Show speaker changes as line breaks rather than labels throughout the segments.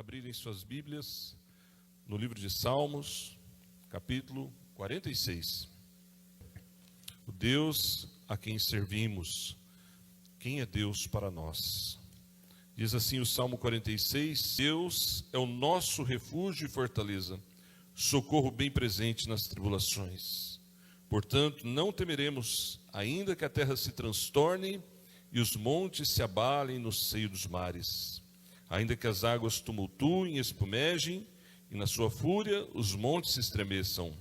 abrirem suas Bíblias no livro de Salmos, capítulo 46. O Deus a quem servimos, quem é Deus para nós? Diz assim o Salmo 46, Deus é o nosso refúgio e fortaleza, socorro bem presente nas tribulações. Portanto, não temeremos, ainda que a terra se transtorne e os montes se abalem no seio dos mares. Ainda que as águas tumultuem e espumejem, e na sua fúria os montes se estremeçam.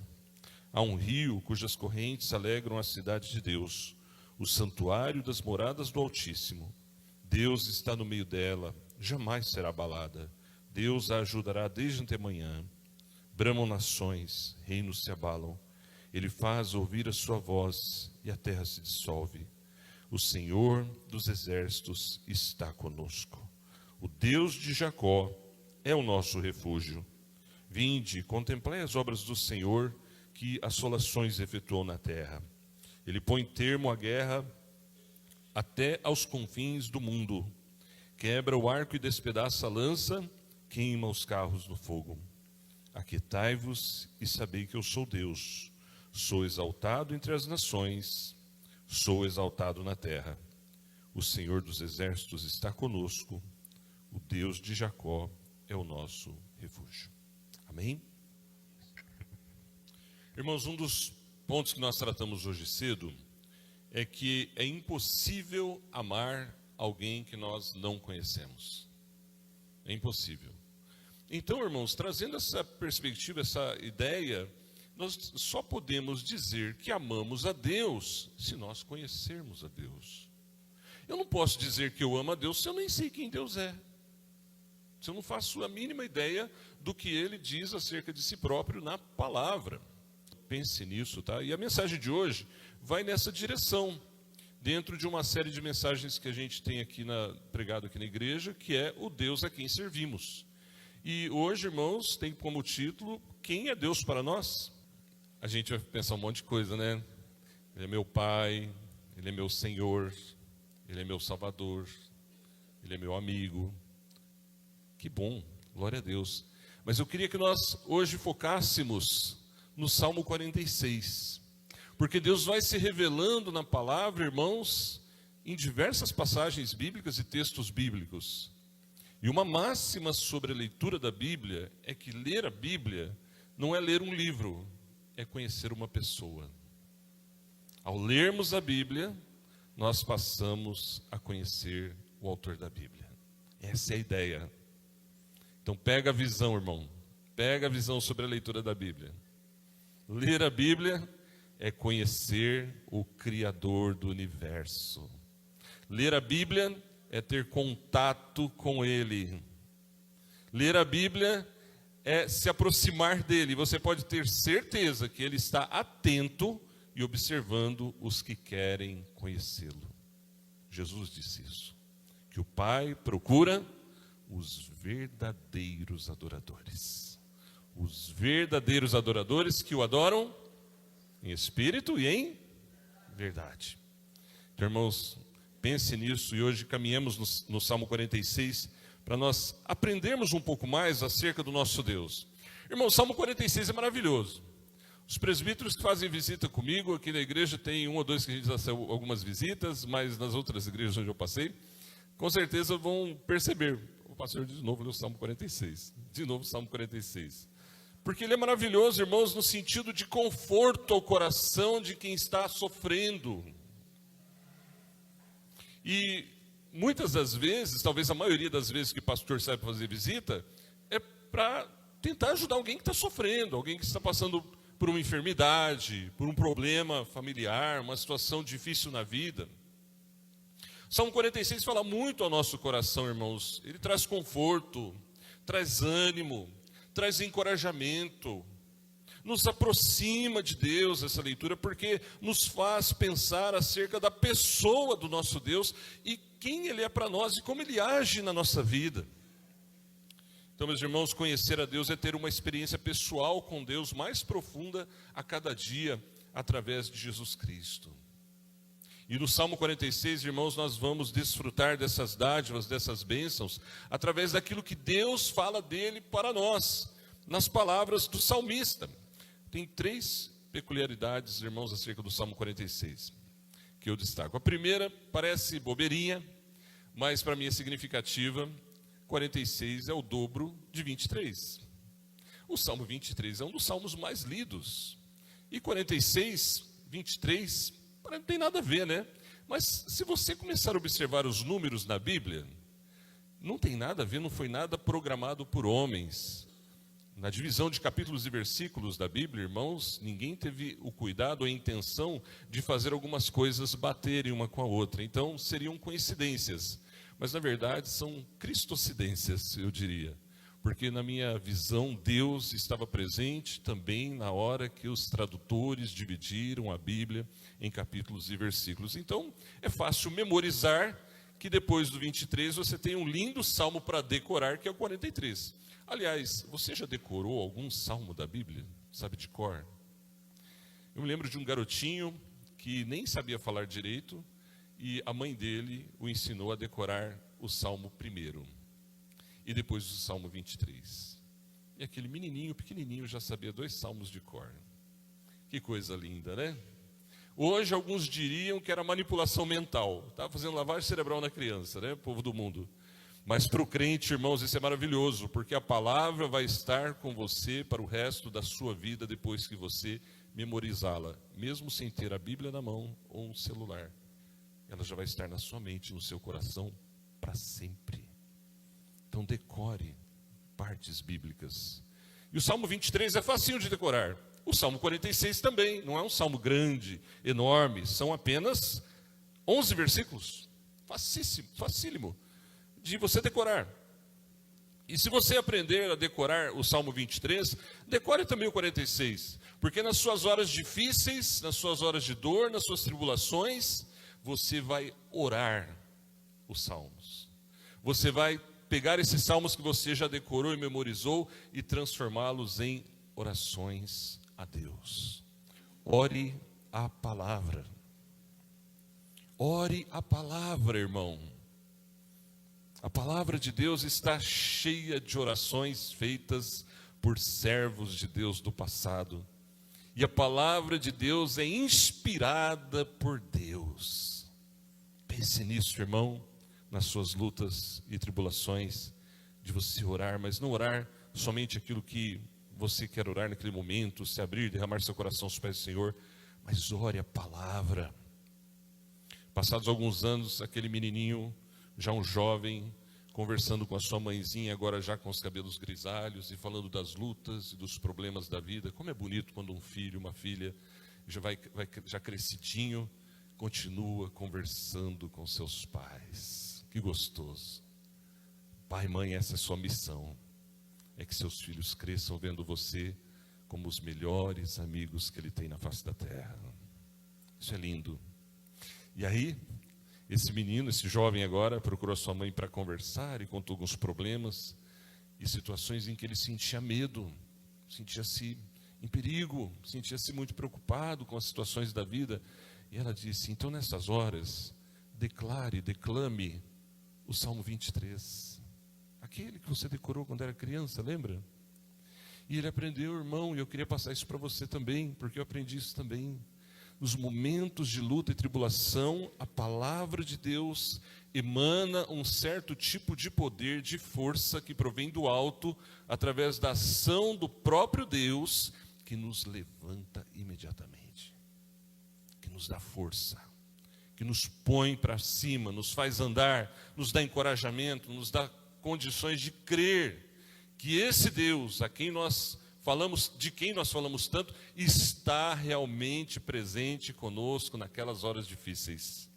Há um rio cujas correntes alegram a cidade de Deus, o santuário das moradas do Altíssimo. Deus está no meio dela, jamais será abalada. Deus a ajudará desde antemanhã. Bramam nações, reinos se abalam. Ele faz ouvir a sua voz e a terra se dissolve. O Senhor dos exércitos está conosco. O Deus de Jacó é o nosso refúgio. Vinde, contemplai as obras do Senhor, que assolações efetuou na terra. Ele põe termo à guerra até aos confins do mundo. Quebra o arco e despedaça a lança, queima os carros no fogo. Aquietai-vos e sabei que eu sou Deus. Sou exaltado entre as nações, sou exaltado na terra. O Senhor dos exércitos está conosco. O Deus de Jacó é o nosso refúgio. Amém? Irmãos, um dos pontos que nós tratamos hoje cedo é que é impossível amar alguém que nós não conhecemos. É impossível. Então, irmãos, trazendo essa perspectiva, essa ideia, nós só podemos dizer que amamos a Deus se nós conhecermos a Deus. Eu não posso dizer que eu amo a Deus se eu nem sei quem Deus é. Se eu não faço a mínima ideia do que Ele diz acerca de si próprio na palavra. Pense nisso, tá? E a mensagem de hoje vai nessa direção, dentro de uma série de mensagens que a gente tem aqui pregado aqui na igreja, que é o Deus a quem servimos. E hoje, irmãos, tem como título, quem é Deus para nós? A gente vai pensar um monte de coisa, né? Ele é meu Pai, Ele é meu Senhor, Ele é meu Salvador, Ele é meu amigo. Que bom, glória a Deus. Mas eu queria que nós hoje focássemos no Salmo 46. Porque Deus vai se revelando na palavra, irmãos, em diversas passagens bíblicas e textos bíblicos. E uma máxima sobre a leitura da Bíblia é que ler a Bíblia não é ler um livro, é conhecer uma pessoa. Ao lermos a Bíblia, nós passamos a conhecer o autor da Bíblia. Essa é a ideia. Então pega a visão, irmão. Pega a visão sobre a leitura da Bíblia. Ler a Bíblia é conhecer o Criador do universo. Ler a Bíblia é ter contato com Ele. Ler a Bíblia é se aproximar dEle. Você pode ter certeza que Ele está atento e observando os que querem conhecê-lo. Jesus disse isso, que o Pai procura os verdadeiros adoradores. Os verdadeiros adoradores que o adoram em espírito e em verdade. Então, irmãos, pense nisso e hoje caminhemos no Salmo 46 para nós aprendermos um pouco mais acerca do nosso Deus. Irmão, o Salmo 46 é maravilhoso. Os presbíteros que fazem visita comigo, aqui na igreja tem um ou dois que a gente já saiu algumas visitas, mas nas outras igrejas onde eu passei, com certeza vão perceber. O pastor de novo leu o Salmo 46. De novo o Salmo 46. Porque ele é maravilhoso, irmãos, no sentido de conforto ao coração de quem está sofrendo. E muitas das vezes, talvez a maioria das vezes que o pastor sai para fazer visita, é para tentar ajudar alguém que está sofrendo, alguém que está passando por uma enfermidade, por um problema familiar, uma situação difícil na vida. O Salmo 46 fala muito ao nosso coração, irmãos. Ele traz conforto, traz ânimo, traz encorajamento, nos aproxima de Deus essa leitura, porque nos faz pensar acerca da pessoa do nosso Deus e quem Ele é para nós e como Ele age na nossa vida. Então, meus irmãos, conhecer a Deus é ter uma experiência pessoal com Deus mais profunda a cada dia, através de Jesus Cristo. E no Salmo 46, irmãos, nós vamos desfrutar dessas dádivas, dessas bênçãos, através daquilo que Deus fala dele para nós, nas palavras do salmista. Tem 3 peculiaridades, irmãos, acerca do Salmo 46, que eu destaco. A primeira parece bobeirinha, mas para mim é significativa. 46 é o dobro de 23. O Salmo 23 é um dos salmos mais lidos. E 46, 23, não tem nada a ver, né? Mas se você começar a observar os números na Bíblia, não tem nada a ver, não foi nada programado por homens. Na divisão de capítulos e versículos da Bíblia, irmãos, ninguém teve o cuidado ou a intenção de fazer algumas coisas baterem uma com a outra. Então, seriam coincidências. Mas, na verdade, são cristocidências, eu diria. Porque, na minha visão, Deus estava presente também na hora que os tradutores dividiram a Bíblia em capítulos e versículos. Então, é fácil memorizar que depois do 23 você tem um lindo salmo para decorar, que é o 43. Aliás, você já decorou algum salmo da Bíblia? Sabe de cor? Eu me lembro de um garotinho que nem sabia falar direito e a mãe dele o ensinou a decorar o Salmo 1 e depois o Salmo 23. E aquele menininho, pequenininho, já sabia 2 salmos de cor. Que coisa linda, né? Hoje alguns diriam que era manipulação mental. Estava fazendo lavagem cerebral na criança, né? Povo do mundo. Mas para o crente, irmãos, isso é maravilhoso, porque a palavra vai estar com você para o resto da sua vida depois que você memorizá-la, mesmo sem ter a Bíblia na mão ou um celular. Ela já vai estar na sua mente, no seu coração, para sempre. Então decore partes bíblicas. E o Salmo 23 é facinho de decorar. O Salmo 46 também, não é um salmo grande, enorme, são apenas 11 versículos. Facíssimo, facílimo de você decorar. E se você aprender a decorar o Salmo 23, decore também o 46. Porque nas suas horas difíceis, nas suas horas de dor, nas suas tribulações, você vai orar os salmos. Você vai pegar esses salmos que você já decorou e memorizou e transformá-los em orações a Deus. Ore a palavra. Ore a palavra, irmão. A palavra de Deus está cheia de orações feitas por servos de Deus do passado. E a palavra de Deus é inspirada por Deus. Pense nisso, irmão, nas suas lutas e tribulações, de você orar, mas não orar somente aquilo que você quer orar naquele momento, se abrir, derramar seu coração aos pés do Senhor, mas ore a palavra. Passados alguns anos, aquele menininho, já um jovem, conversando com a sua mãezinha, agora já com os cabelos grisalhos, e falando das lutas e dos problemas da vida. Como é bonito quando um filho, uma filha, já crescidinho, continua conversando com seus pais. Que gostoso. Pai, mãe, essa é a sua missão. É que seus filhos cresçam vendo você como os melhores amigos que ele tem na face da terra. Isso é lindo. E aí, esse menino, esse jovem agora, procurou a sua mãe para conversar e contou alguns problemas e situações em que ele sentia medo, sentia-se em perigo, sentia-se muito preocupado com as situações da vida. E ela disse: então nessas horas, declame o Salmo 23. Aquele que você decorou quando era criança, lembra? E ele aprendeu, irmão, e eu queria passar isso para você também, porque eu aprendi isso também. Nos momentos de luta e tribulação, a palavra de Deus emana um certo tipo de poder, de força que provém do alto, através da ação do próprio Deus, que nos levanta imediatamente, que nos dá força, que nos põe para cima, nos faz andar, nos dá encorajamento, nos dá condições de crer que esse Deus, de quem nós falamos tanto, está realmente presente conosco naquelas horas difíceis.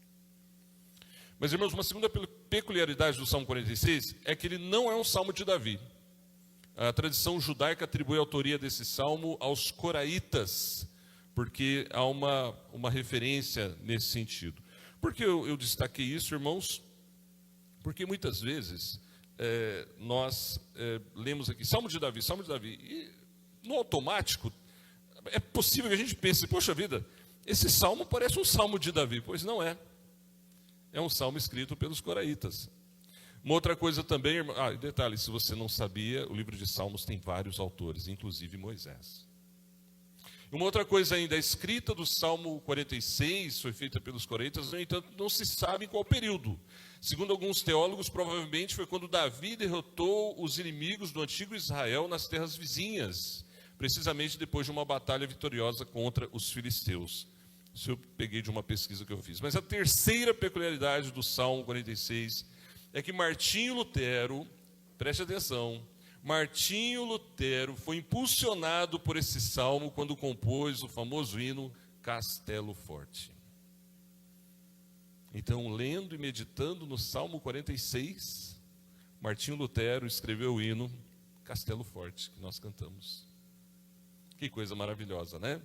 Mas, irmãos, uma segunda peculiaridade do Salmo 46 é que ele não é um salmo de Davi. A tradição judaica atribui a autoria desse salmo aos coraitas, porque há uma referência nesse sentido. Por que eu destaquei isso, irmãos? Porque muitas vezes nós lemos aqui Salmo de Davi, e no automático é possível que a gente pense: poxa vida, esse salmo parece um salmo de Davi, pois não é. É um salmo escrito pelos coraitas. Uma outra coisa também, detalhe, se você não sabia, o livro de Salmos tem vários autores, inclusive Moisés. Uma outra coisa ainda, a escrita do Salmo 46 foi feita pelos coraitas, no entanto, não se sabe em qual período. Segundo alguns teólogos, provavelmente foi quando Davi derrotou os inimigos do antigo Israel nas terras vizinhas, precisamente depois de uma batalha vitoriosa contra os filisteus. Isso eu peguei de uma pesquisa que eu fiz. Mas a terceira peculiaridade do Salmo 46 é que Martinho Lutero, preste atenção, Martinho Lutero foi impulsionado por esse salmo quando compôs o famoso hino Castelo Forte. Então, lendo e meditando no Salmo 46, Martinho Lutero escreveu o hino Castelo Forte, que nós cantamos. Que coisa maravilhosa, né?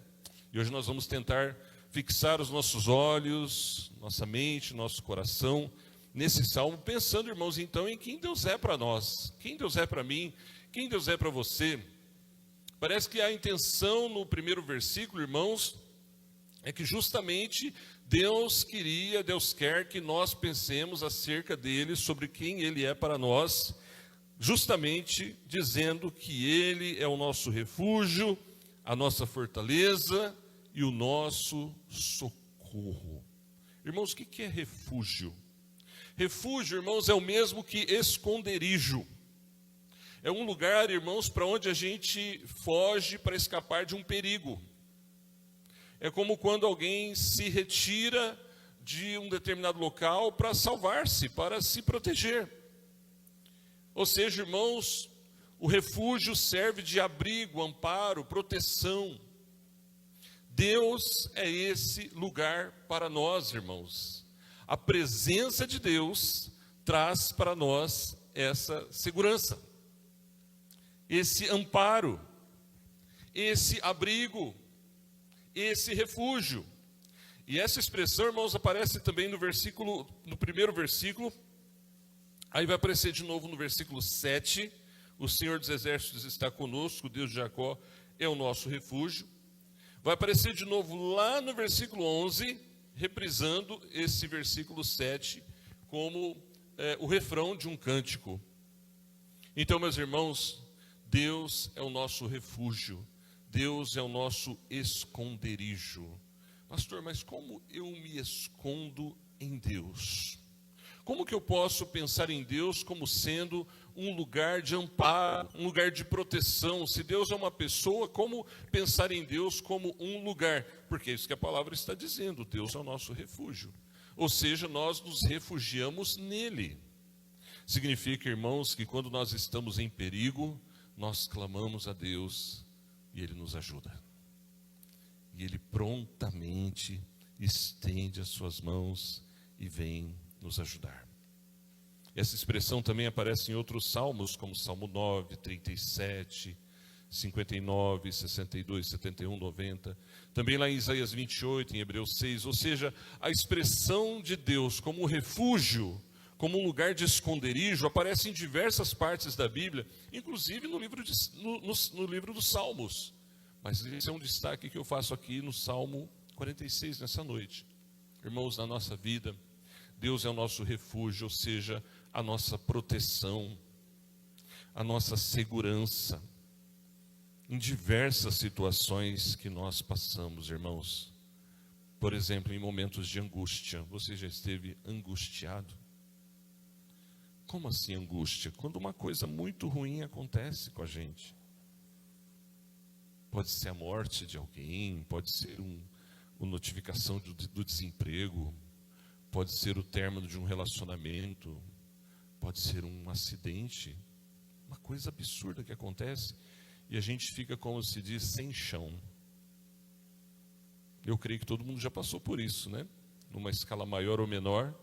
E hoje nós vamos tentar fixar os nossos olhos, nossa mente, nosso coração nesse salmo, pensando, irmãos, então, em quem Deus é para nós, quem Deus é para mim, quem Deus é para você. Parece que a intenção no primeiro versículo, irmãos, é que justamente Deus quer que nós pensemos acerca dele, sobre quem ele é para nós, justamente dizendo que ele é o nosso refúgio, a nossa fortaleza e o nosso socorro. Irmãos, o que é refúgio? Refúgio, irmãos, é o mesmo que esconderijo. É um lugar, irmãos, para onde a gente foge para escapar de um perigo. É como quando alguém se retira de um determinado local para salvar-se, para se proteger. Ou seja, irmãos, o refúgio serve de abrigo, amparo, proteção. Deus é esse lugar para nós, irmãos. A presença de Deus traz para nós essa segurança, esse amparo, esse abrigo, esse refúgio. E essa expressão, irmãos, aparece também no primeiro versículo, aí vai aparecer de novo no versículo 7, o Senhor dos Exércitos está conosco, o Deus de Jacó é o nosso refúgio. Vai aparecer de novo lá no versículo 11, reprisando esse versículo 7 como o refrão de um cântico. Então, meus irmãos, Deus é o nosso refúgio, Deus é o nosso esconderijo. Pastor, mas como eu me escondo em Deus? Como que eu posso pensar em Deus como sendo um lugar de amparo, um lugar de proteção? Se Deus é uma pessoa, como pensar em Deus como um lugar? Porque é isso que a palavra está dizendo, Deus é o nosso refúgio. Ou seja, nós nos refugiamos nele. Significa, irmãos, que quando nós estamos em perigo, nós clamamos a Deus e Ele nos ajuda. E Ele prontamente estende as suas mãos e vem nos ajudar. Essa expressão também aparece em outros salmos, como Salmo 9, 37, 59, 62, 71, 90. Também lá em Isaías 28, em Hebreus 6. Ou seja, a expressão de Deus como um refúgio, como um lugar de esconderijo, aparece em diversas partes da Bíblia, inclusive no livro dos Salmos. Mas esse é um destaque que eu faço aqui no Salmo 46, nessa noite. Irmãos, na nossa vida, Deus é o nosso refúgio, ou seja, a nossa proteção, a nossa segurança, em diversas situações que nós passamos, irmãos. Por exemplo, em momentos de angústia. Você já esteve angustiado? Como assim angústia? Quando uma coisa muito ruim acontece com a gente. Pode ser a morte de alguém, pode ser uma notificação do desemprego, pode ser o término de um relacionamento, pode ser um acidente, uma coisa absurda que acontece e a gente fica, como se diz, sem chão. Eu creio que todo mundo já passou por isso, né? Numa escala maior ou menor,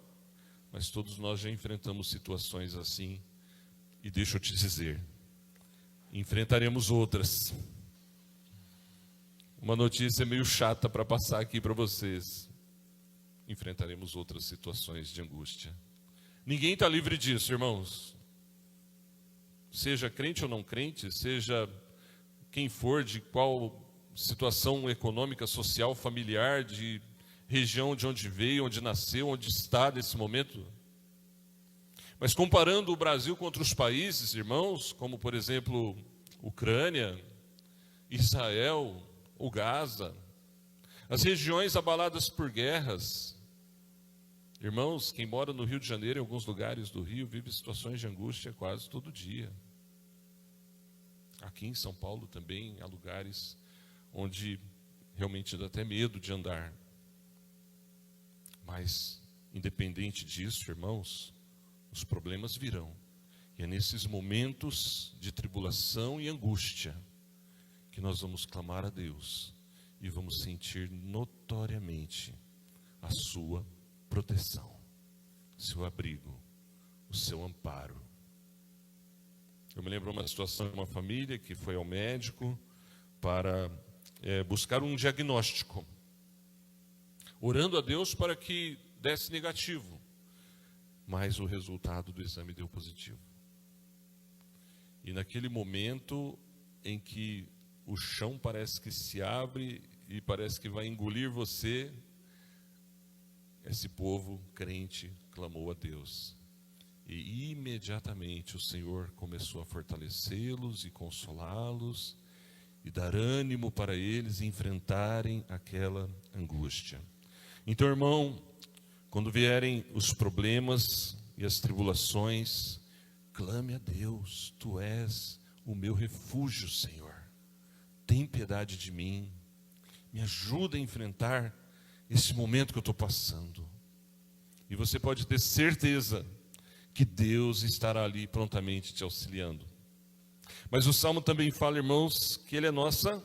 mas todos nós já enfrentamos situações assim. E deixa eu te dizer, enfrentaremos outras. Uma notícia meio chata para passar aqui para vocês. Enfrentaremos outras situações de angústia. Ninguém está livre disso, irmãos. Seja crente ou não crente, seja quem for, de qual situação econômica, social, familiar, de região de onde veio, onde nasceu, onde está nesse momento. Mas comparando o Brasil com outros países, irmãos, como por exemplo, Ucrânia, Israel, o Gaza, as regiões abaladas por guerras, irmãos, quem mora no Rio de Janeiro, em alguns lugares do Rio, vive situações de angústia quase todo dia. Aqui em São Paulo também há lugares onde realmente dá até medo de andar. Mas, independente disso, irmãos, os problemas virão. E é nesses momentos de tribulação e angústia que nós vamos clamar a Deus e vamos sentir notoriamente a sua proteção, seu abrigo, o seu amparo. Eu me lembro uma situação de uma família que foi ao médico para buscar um diagnóstico, orando a Deus para que desse negativo, mas o resultado do exame deu positivo. E naquele momento em que o chão parece que se abre e parece que vai engolir você, esse povo crente clamou a Deus. E imediatamente o Senhor começou a fortalecê-los e consolá-los e dar ânimo para eles enfrentarem aquela angústia. Então, irmão, quando vierem os problemas e as tribulações, clame a Deus. Tu és o meu refúgio, Senhor. Tem piedade de mim. Me ajuda a enfrentar esse momento que eu estou passando. E você pode ter certeza que Deus estará ali prontamente te auxiliando. Mas o Salmo também fala, irmãos, que ele é nossa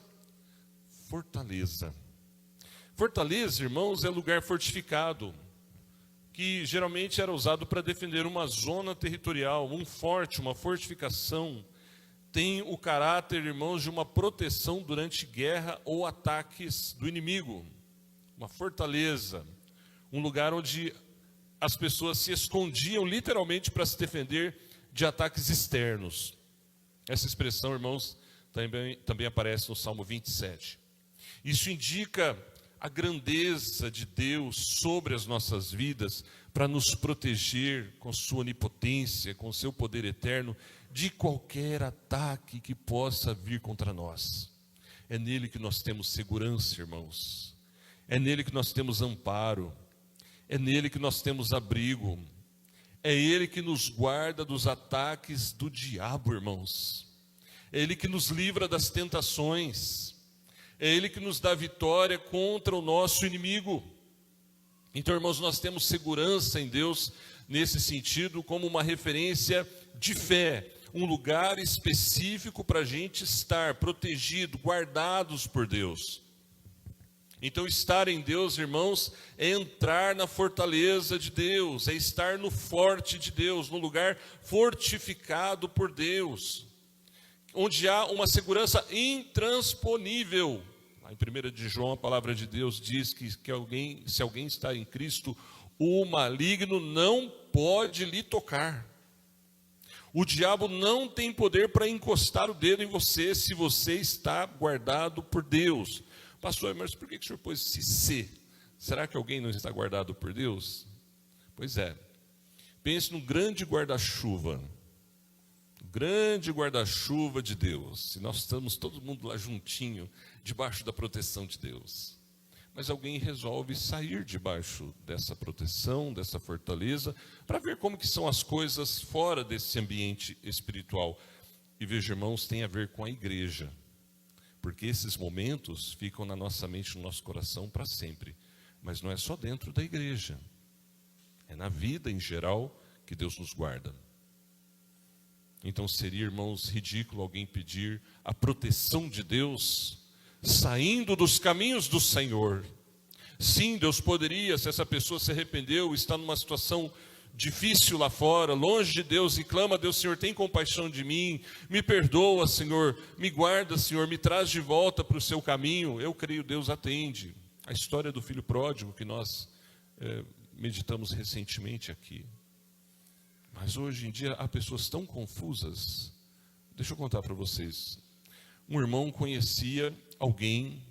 fortaleza. Fortaleza, irmãos, é lugar fortificado, que geralmente era usado para defender uma zona territorial, um forte, uma fortificação. Tem o caráter, irmãos, de uma proteção durante guerra ou ataques do inimigo. Uma fortaleza, um lugar onde as pessoas se escondiam literalmente para se defender de ataques externos. Essa expressão, irmãos, também aparece no Salmo 27. Isso indica a grandeza de Deus sobre as nossas vidas para nos proteger com sua onipotência, com seu poder eterno, de qualquer ataque que possa vir contra nós. É nele que nós temos segurança, irmãos. É nele que nós temos amparo. É nele que nós temos abrigo. É ele que nos guarda dos ataques do diabo, irmãos. É ele que nos livra das tentações. É ele que nos dá vitória contra o nosso inimigo. Então, irmãos, nós temos segurança em Deus nesse sentido, como uma referência de fé, um lugar específico para a gente estar protegido, guardados por Deus. Então, estar em Deus, irmãos, é entrar na fortaleza de Deus, é estar no forte de Deus, no lugar fortificado por Deus, onde há uma segurança intransponível. Lá em 1 de João, a palavra de Deus diz que se alguém está em Cristo, o maligno não pode lhe tocar. O diabo não tem poder para encostar o dedo em você se você está guardado por Deus. Pastor, mas por que o senhor pôs esse C? Será que alguém não está guardado por Deus? Pois é. Pense num grande guarda-chuva. Grande guarda-chuva de Deus. E nós estamos todo mundo lá juntinho, debaixo da proteção de Deus. Mas alguém resolve sair debaixo dessa proteção, dessa fortaleza, para ver como que são as coisas fora desse ambiente espiritual. E veja, irmãos, tem a ver com a igreja. Porque esses momentos ficam na nossa mente, no nosso coração para sempre. Mas não é só dentro da igreja. É na vida em geral que Deus nos guarda. Então seria, irmãos, ridículo alguém pedir a proteção de Deus saindo dos caminhos do Senhor. Sim, Deus poderia, se essa pessoa se arrependeu, está numa situação difícil lá fora, longe de Deus, e clama a Deus: Senhor, tem compaixão de mim, me perdoa, Senhor, me guarda, Senhor, me traz de volta para o seu caminho. Eu creio, Deus atende. A história do filho pródigo que nós meditamos recentemente aqui. Mas hoje em dia há pessoas tão confusas. Deixa eu contar para vocês. Um irmão conhecia alguém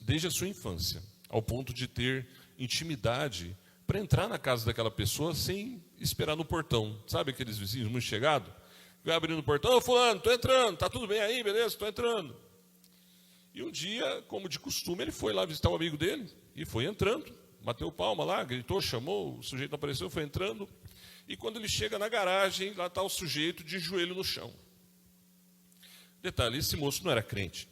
desde a sua infância, ao ponto de ter intimidade para entrar na casa daquela pessoa sem esperar no portão. Sabe aqueles vizinhos muito chegados? Vai abrindo o portão: ô fulano, estou entrando, está tudo bem aí, beleza, estou entrando. E um dia, como de costume, ele foi lá visitar um amigo dele, e foi entrando, bateu palma lá, gritou, chamou, o sujeito apareceu, foi entrando, e quando ele chega na garagem, lá está o sujeito de joelho no chão. Detalhe, esse moço não era crente.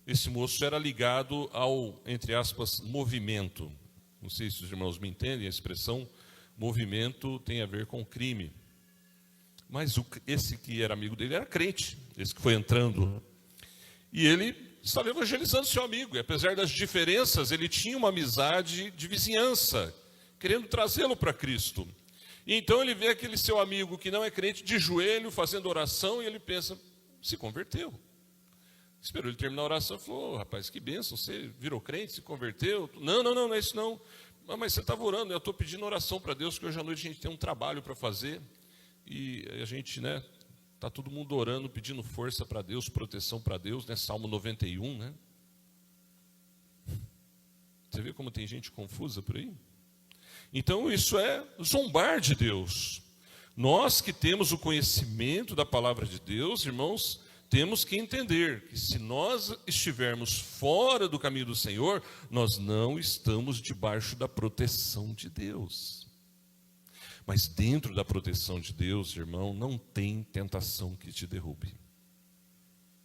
Esse moço era ligado ao, entre aspas, movimento. Não sei se os irmãos me entendem, a expressão movimento tem a ver com crime. Mas esse que era amigo dele era crente, esse que foi entrando. E ele estava evangelizando seu amigo. E apesar das diferenças, ele tinha uma amizade de vizinhança, querendo trazê-lo para Cristo. E então ele vê aquele seu amigo que não é crente, de joelho, fazendo oração, e ele pensa: se converteu. Esperou ele terminar a oração e falou: rapaz, que bênção, você virou crente, se converteu? Não é isso não. Mas você estava orando, eu estou pedindo oração para Deus, que hoje à noite a gente tem um trabalho para fazer, e a gente, está todo mundo orando, pedindo força para Deus, proteção para Deus, Salmo 91, Você vê como tem gente confusa por aí? Então isso é zombar de Deus. Nós que temos o conhecimento da palavra de Deus, irmãos, temos que entender que se nós estivermos fora do caminho do Senhor, nós não estamos debaixo da proteção de Deus. Mas dentro da proteção de Deus, irmão, não tem tentação que te derrube.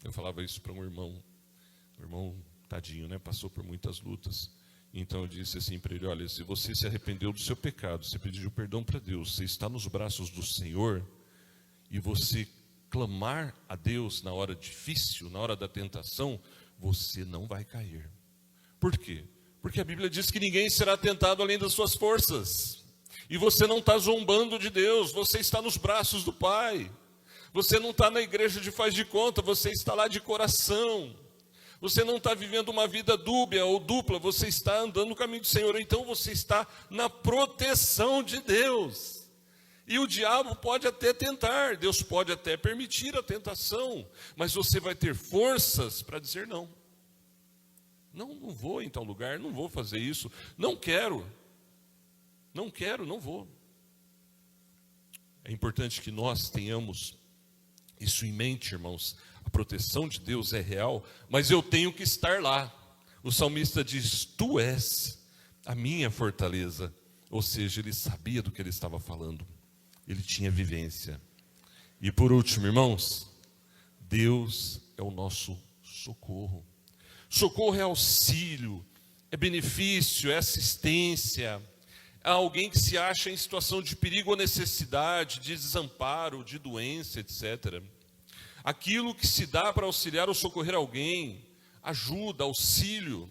Eu falava isso para um irmão tadinho, passou por muitas lutas. Então eu disse assim para ele: olha, se você se arrependeu do seu pecado, você pediu perdão para Deus, você está nos braços do Senhor, e você clamar a Deus na hora difícil, na hora da tentação, você não vai cair. Por quê? Porque a Bíblia diz que ninguém será tentado além das suas forças. E você não está zombando de Deus, você está nos braços do Pai. Você não está na igreja de faz de conta, você está lá de coração. Você não está vivendo uma vida dúbia ou dupla, você está andando no caminho do Senhor. Então você está na proteção de Deus. E o diabo pode até tentar, Deus pode até permitir a tentação, mas você vai ter forças para dizer não. Não vou em tal lugar, não vou fazer isso, não quero, não vou. É importante que nós tenhamos isso em mente, irmãos. A proteção de Deus é real, mas eu tenho que estar lá. O salmista diz: tu és a minha fortaleza. Ou seja, ele sabia do que ele estava falando. Ele tinha vivência. E por último, irmãos, Deus é o nosso socorro. Socorro é auxílio, é benefício, é assistência. É alguém que se acha em situação de perigo ou necessidade, de desamparo, de doença, etc. Aquilo que se dá para auxiliar ou socorrer alguém, ajuda, auxílio.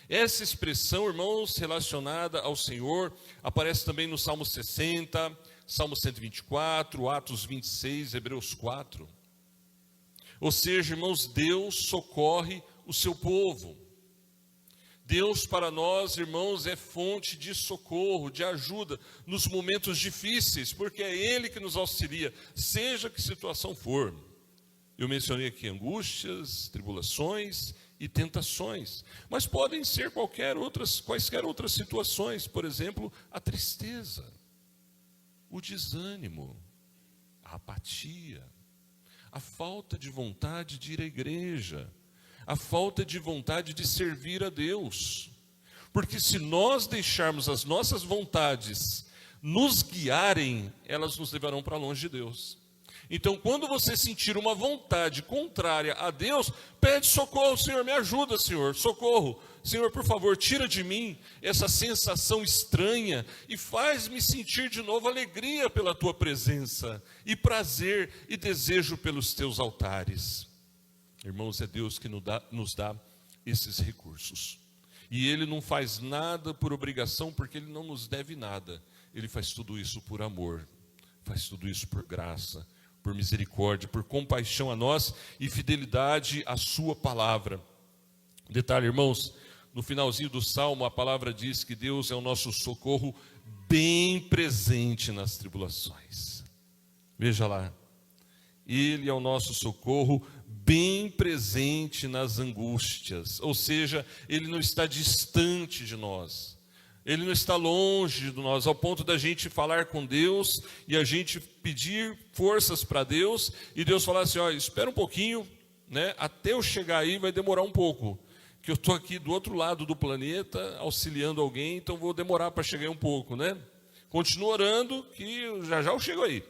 Essa expressão, irmãos, relacionada ao Senhor, aparece também no Salmo 60, Salmo 124, Atos 26, Hebreus 4. Ou seja, irmãos, Deus socorre o seu povo. Deus para nós, irmãos, é fonte de socorro, de ajuda nos momentos difíceis, porque é Ele que nos auxilia, seja que situação for. Eu mencionei aqui angústias, tribulações e tentações, mas podem ser quaisquer outras situações, por exemplo, a tristeza, o desânimo, a apatia, a falta de vontade de ir à igreja, a falta de vontade de servir a Deus. Porque se nós deixarmos as nossas vontades nos guiarem, elas nos levarão para longe de Deus. Então, quando você sentir uma vontade contrária a Deus, pede socorro: Senhor, me ajuda, Senhor, socorro. Senhor, por favor, tira de mim essa sensação estranha e faz-me sentir de novo alegria pela Tua presença, e prazer e desejo pelos Teus altares. Irmãos, é Deus que nos dá esses recursos. E Ele não faz nada por obrigação, porque Ele não nos deve nada. Ele faz tudo isso por amor, faz tudo isso por graça, por misericórdia, por compaixão a nós e fidelidade à sua palavra. Detalhe, irmãos, no finalzinho do Salmo, a palavra diz que Deus é o nosso socorro bem presente nas tribulações. Veja lá, Ele é o nosso socorro, bem presente nas angústias. Ou seja, Ele não está distante de nós. Ele não está longe de nós, ao ponto da gente falar com Deus e a gente pedir forças para Deus, e Deus falar assim, olha, espera um pouquinho, né? Até eu chegar aí vai demorar um pouco, que eu estou aqui do outro lado do planeta, auxiliando alguém, então vou demorar para chegar aí um pouco, né? Continua orando, que já eu chego aí.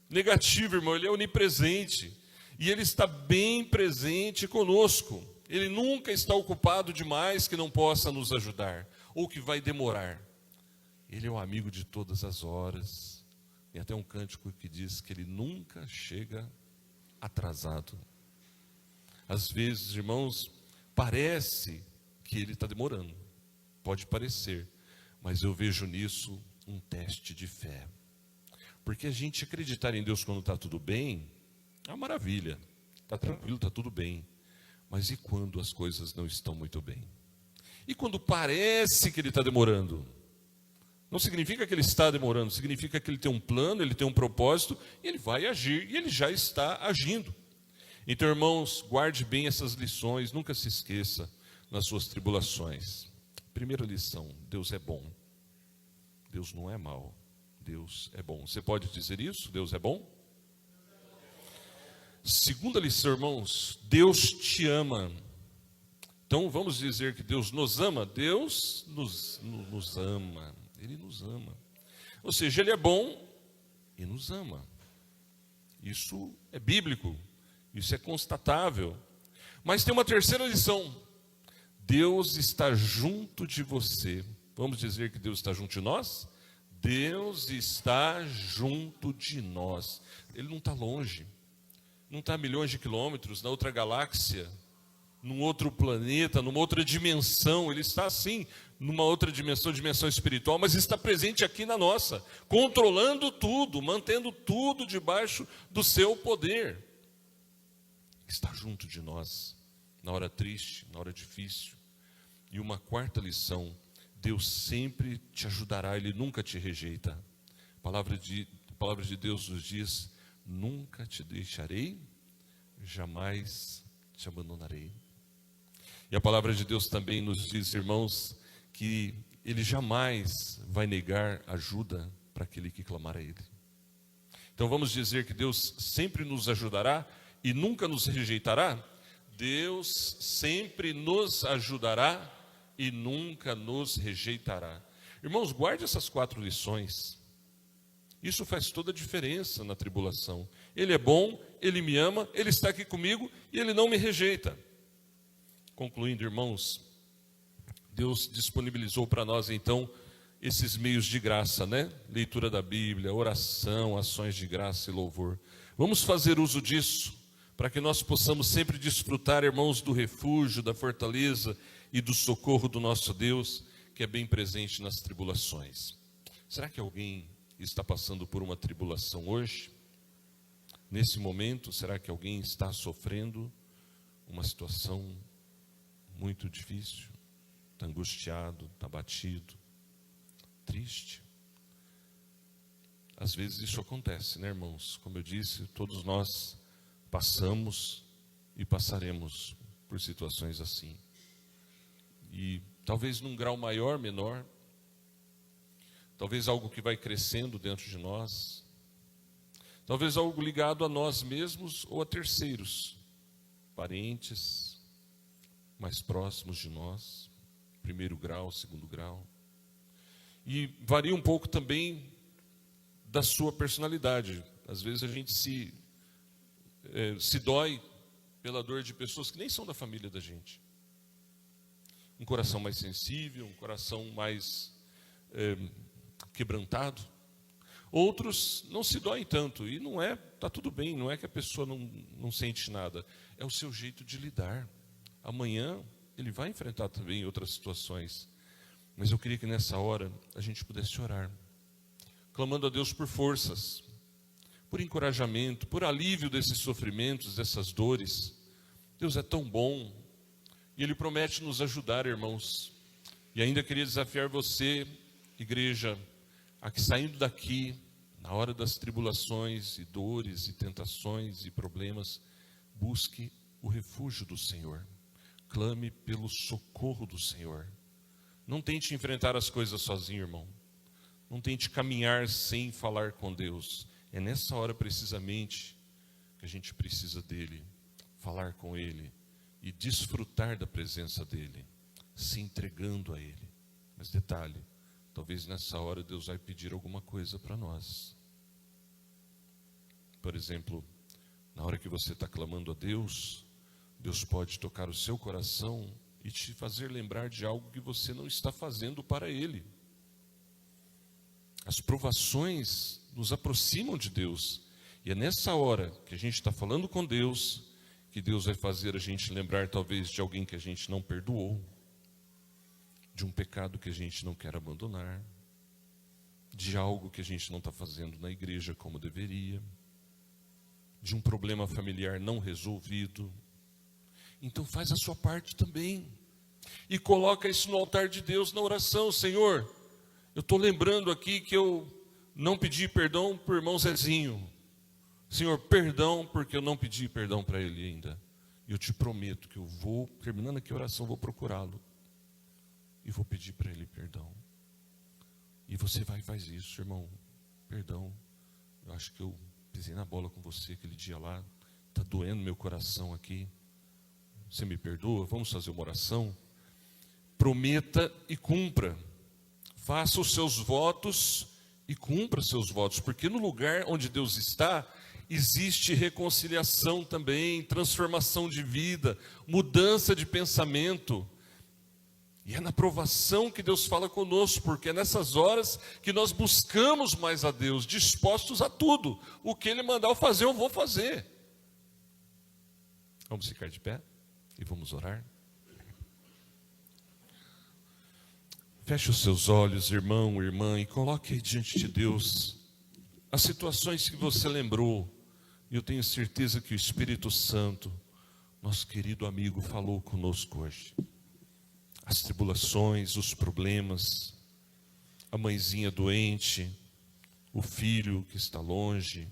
Negativo, irmão, Ele é onipresente, e Ele está bem presente conosco. Ele nunca está ocupado demais que não possa nos ajudar, ou que vai demorar. Ele é o amigo de todas as horas. Tem até um cântico que diz que Ele nunca chega atrasado. Às vezes, irmãos, parece que Ele está demorando. Pode parecer, mas eu vejo nisso um teste de fé. Porque a gente acreditar em Deus quando está tudo bem, é uma maravilha. Está tranquilo, está tudo bem. Mas e quando as coisas não estão muito bem? E quando parece que Ele está demorando? Não significa que Ele está demorando, significa que Ele tem um plano, Ele tem um propósito, e Ele vai agir, e Ele já está agindo. Então, irmãos, guarde bem essas lições, nunca se esqueça nas suas tribulações. Primeira lição, Deus é bom. Deus não é mau, Deus é bom. Você pode dizer isso? Deus é bom? Segunda lição, irmãos, Deus te ama. Então vamos dizer que Deus nos ama. Deus nos ama, Ele nos ama. Ou seja, Ele é bom e nos ama. Isso é bíblico, isso é constatável. Mas tem uma terceira lição: Deus está junto de você. Vamos dizer que Deus está junto de nós? Deus está junto de nós. Ele não está longe, não está a milhões de quilômetros, na outra galáxia, num outro planeta, numa outra dimensão. Ele está sim, numa outra dimensão, dimensão espiritual, mas está presente aqui na nossa, controlando tudo, mantendo tudo debaixo do seu poder. Está junto de nós, na hora triste, na hora difícil. E uma quarta lição: Deus sempre te ajudará, Ele nunca te rejeita. A palavra de Deus nos diz: nunca te deixarei, jamais te abandonarei. E a palavra de Deus também nos diz, irmãos, que Ele jamais vai negar ajuda para aquele que clamar a Ele. Então vamos dizer que Deus sempre nos ajudará e nunca nos rejeitará? Deus sempre nos ajudará e nunca nos rejeitará. Irmãos, guarde essas 4 lições. Isso faz toda a diferença na tribulação. Ele é bom, Ele me ama, Ele está aqui comigo e Ele não me rejeita. Concluindo, irmãos, Deus disponibilizou para nós então esses meios de graça, né? Leitura da Bíblia, oração, ações de graça e louvor. Vamos fazer uso disso para que nós possamos sempre desfrutar, irmãos, do refúgio, da fortaleza e do socorro do nosso Deus, que é bem presente nas tribulações. Será que alguém está passando por uma tribulação hoje? Nesse momento, será que alguém está sofrendo uma situação muito difícil? Está angustiado, está abatido, triste? Às vezes isso acontece, né, irmãos? Como eu disse, todos nós passamos e passaremos por situações assim. E talvez num grau maior, menor, talvez algo que vai crescendo dentro de nós, talvez algo ligado a nós mesmos ou a terceiros, parentes mais próximos de nós, primeiro grau, segundo grau. E varia um pouco também da sua personalidade. Às vezes a gente se dói pela dor de pessoas que nem são da família da gente. Um coração mais sensível, um coração mais quebrantado. Outros não se doem tanto, e não é, está tudo bem, não é que a pessoa não sente nada, é o seu jeito de lidar. Amanhã ele vai enfrentar também outras situações, mas eu queria que nessa hora a gente pudesse orar, clamando a Deus por forças, por encorajamento, por alívio desses sofrimentos, dessas dores. Deus é tão bom, e Ele promete nos ajudar, irmãos. E ainda queria desafiar você, igreja, a que saindo daqui, Na hora das tribulações e dores e tentações e problemas, busque o refúgio do Senhor. Clame pelo socorro do Senhor. Não tente enfrentar as coisas sozinho, irmão. Não tente caminhar sem falar com Deus. É nessa hora precisamente que a gente precisa dele, falar com ele e desfrutar da presença dele, se entregando a ele. Mas detalhe, talvez nessa hora Deus vai pedir alguma coisa para nós. Por exemplo, na hora que você está clamando a Deus, Deus pode tocar o seu coração e te fazer lembrar de algo que você não está fazendo para Ele. As provações nos aproximam de Deus. E é nessa hora que a gente está falando com Deus, que Deus vai fazer a gente lembrar talvez de alguém que a gente não perdoou, de um pecado que a gente não quer abandonar, de algo que a gente não está fazendo na igreja como deveria, de um problema familiar não resolvido. Então faz a sua parte também e coloca isso no altar de Deus na oração. Senhor, eu estou lembrando aqui que eu não pedi perdão para o irmão Zezinho. Senhor, perdão porque eu não pedi perdão para ele ainda. E eu te prometo que eu vou, terminando aqui a oração, vou procurá-lo e vou pedir para ele perdão. E você vai e faz isso, irmão. Perdão, eu acho que eu pisei na bola com você aquele dia lá, está doendo meu coração aqui. Você me perdoa? Vamos fazer uma oração? Prometa e cumpra. Faça os seus votos e cumpra seus votos, porque no lugar onde Deus está, existe reconciliação também, transformação de vida, mudança de pensamento. E é na provação que Deus fala conosco, porque é nessas horas que nós buscamos mais a Deus, dispostos a tudo. O que Ele mandar eu fazer, eu vou fazer. Vamos ficar de pé e vamos orar. Feche os seus olhos, irmão, irmã, e coloque aí diante de Deus as situações que você lembrou. E eu tenho certeza que o Espírito Santo, nosso querido amigo, falou conosco hoje. As tribulações, os problemas, a mãezinha doente, o filho que está longe,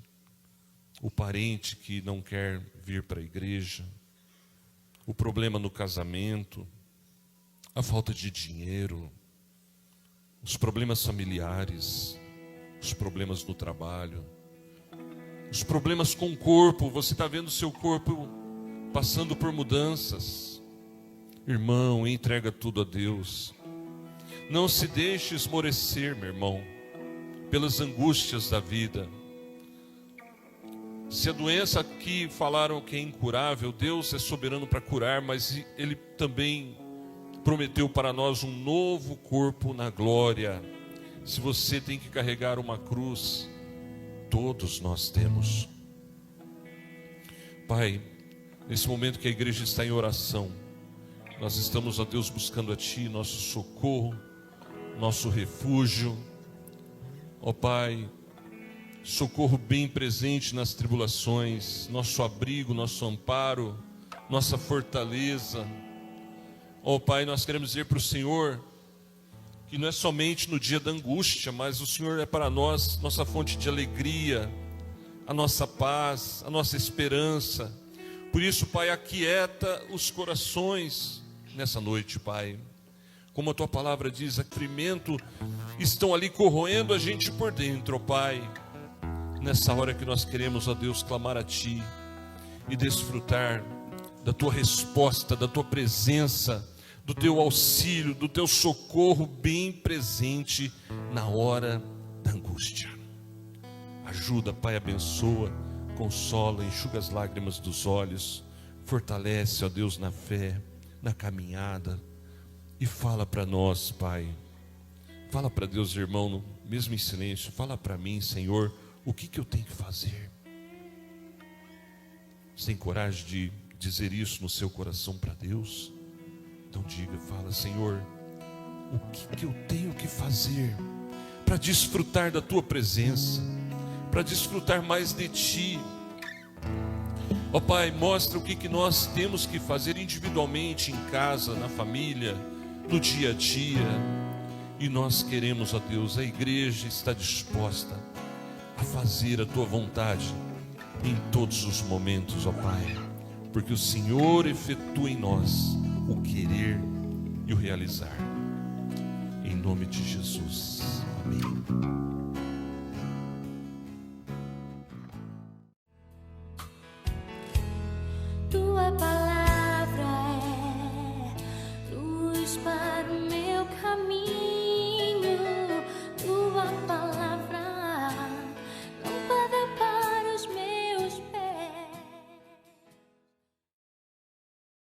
o parente que não quer vir para a igreja, o problema no casamento, a falta de dinheiro, os problemas familiares, os problemas no trabalho, os problemas com o corpo. Você está vendo o seu corpo passando por mudanças. Irmão, entrega tudo a Deus. Não se deixe esmorecer, meu irmão, pelas angústias da vida. Se a doença aqui falaram que é incurável, Deus é soberano para curar, mas Ele também prometeu para nós um novo corpo na glória. Se você tem que carregar uma cruz, todos nós temos. Pai, nesse momento que a igreja está em oração, nós estamos, ó Deus, buscando a Ti, nosso socorro, nosso refúgio. Ó Pai, socorro bem presente nas tribulações, nosso abrigo, nosso amparo, nossa fortaleza. Ó Pai, nós queremos dizer para o Senhor que não é somente no dia da angústia, mas o Senhor é para nós nossa fonte de alegria, a nossa paz, a nossa esperança. Por isso, Pai, aquieta os corações nessa noite, Pai. Como a Tua palavra diz, sofrimento estão ali corroendo a gente por dentro, ó Pai. Nessa hora que nós queremos, ó Deus, clamar a Ti e desfrutar da Tua resposta, da Tua presença, do Teu auxílio, do Teu socorro bem presente na hora da angústia. Ajuda, Pai, abençoa, consola, enxuga as lágrimas dos olhos, fortalece, ó Deus, na fé, na caminhada, e fala para nós, Pai. Fala para Deus, irmão, mesmo em silêncio, fala para mim, Senhor, o que eu tenho que fazer? Você tem coragem de dizer isso no seu coração para Deus? Então diga, fala, Senhor, o que eu tenho que fazer para desfrutar da Tua presença, para desfrutar mais de Ti? Ó Pai, mostra o que nós temos que fazer individualmente, em casa, na família, no dia a dia. E nós queremos, ó Deus, a igreja está disposta a fazer a tua vontade em todos os momentos, ó Pai, porque o Senhor efetua em nós o querer e o realizar. Em nome de Jesus. Amém.